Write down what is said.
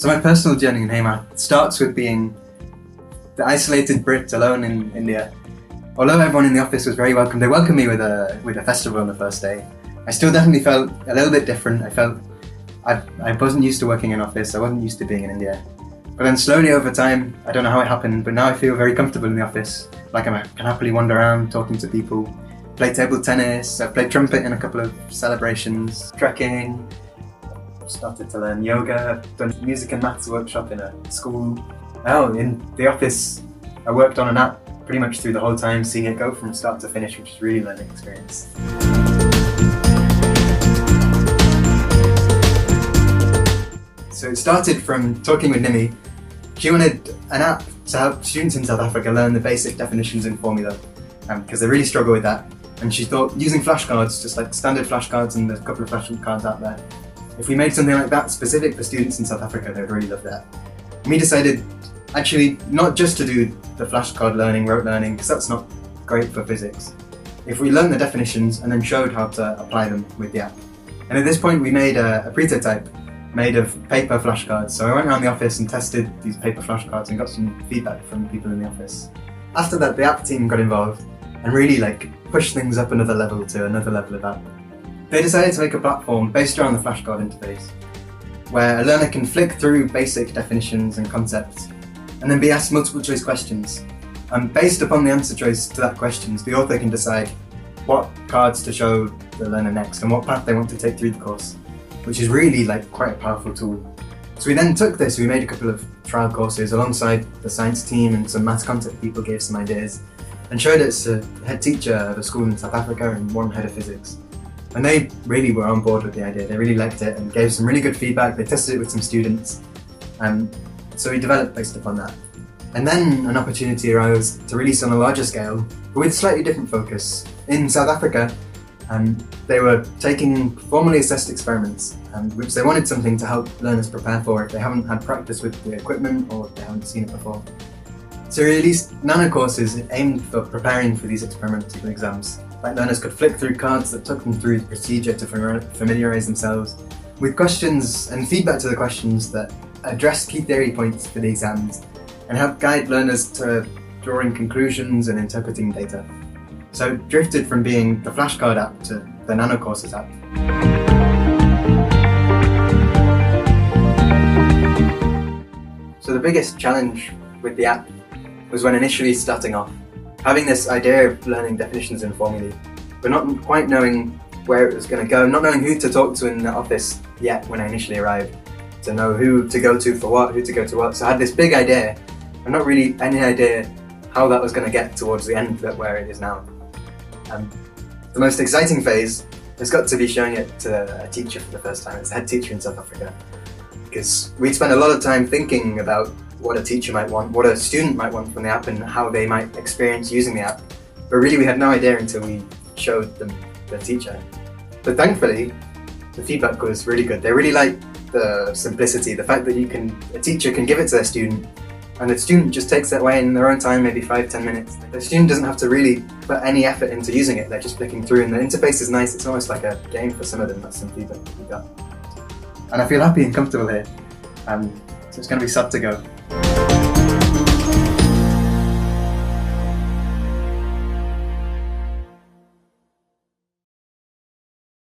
So my personal journey in HeyMath starts with being the isolated Brit alone in India. Although everyone in the office was very welcome, they welcomed me with a festival on the first day. I still definitely felt a little bit different. I wasn't used to working in an office, I wasn't used to being in India. But then slowly over time, I don't know how it happened, but now I feel very comfortable in the office. Like I can happily wander around talking to people, play table tennis, I've played trumpet in a couple of celebrations, trekking, started to learn yoga, done music and maths workshop in a school. Oh, in the office, I worked on an app pretty much through the whole time, seeing it go from start to finish, which is really a learning experience. So it started from talking with Nimi. She wanted an app to help students in South Africa learn the basic definitions in formula, because they really struggle with that. And she thought using flashcards, just like standard flashcards and there's a couple of flashcards out there, if we made something like that specific for students in South Africa, they'd really love that. And we decided actually not just to do the flashcard learning, rote learning, because that's not great for physics. If we learned the definitions and then showed how to apply them with the app. And at this point we made a prototype made of paper flashcards. So I went around the office and tested these paper flashcards and got some feedback from people in the office. After that, the app team got involved and really pushed things up another level to another level of app. They decided to make a platform based around the flashcard interface, where a learner can flick through basic definitions and concepts and then be asked multiple choice questions. And based upon the answer choice to that questions, the author can decide what cards to show the learner next and what path they want to take through the course, which is really quite a powerful tool. So we then took this, we made a couple of trial courses alongside the science team, and some maths content people gave some ideas, and showed it to the head teacher of a school in South Africa and one head of physics. And they really were on board with the idea, they really liked it and gave some really good feedback. They tested it with some students, so we developed based upon that. And then an opportunity arose to release on a larger scale, but with a slightly different focus. In South Africa, they were taking formally assessed experiments, which they wanted something to help learners prepare for if they haven't had practice with the equipment or if they haven't seen it before. So we released nano courses aimed for preparing for these experimental exams. Learners could flick through cards that took them through the procedure to familiarise themselves with questions and feedback to the questions that address key theory points for the exams and help guide learners to drawing conclusions and interpreting data. So it drifted from being the flashcard app to the nano courses app. So the biggest challenge with the app was when initially starting off, having this idea of learning definitions and formulae, but not quite knowing where it was going to go, not knowing who to talk to in the office yet when I initially arrived, to know who to go to for what, who to go to what. So I had this big idea, and not really any idea how that was going to get towards the end of where it is now. The most exciting phase has got to be showing it to a teacher for the first time. It's a head teacher in South Africa, because we'd spent a lot of time thinking about what a teacher might want, what a student might want from the app and how they might experience using the app. But really we had no idea until we showed them the teacher. But thankfully, the feedback was really good. They really liked the simplicity, the fact that a teacher can give it to their student and the student just takes that away in their own time, maybe 5-10 minutes. The student doesn't have to really put any effort into using it, they're just flicking through and the interface is nice. It's almost like a game for some of them. That's some feedback that we got. And I feel happy and comfortable here. So it's going to be sad to go.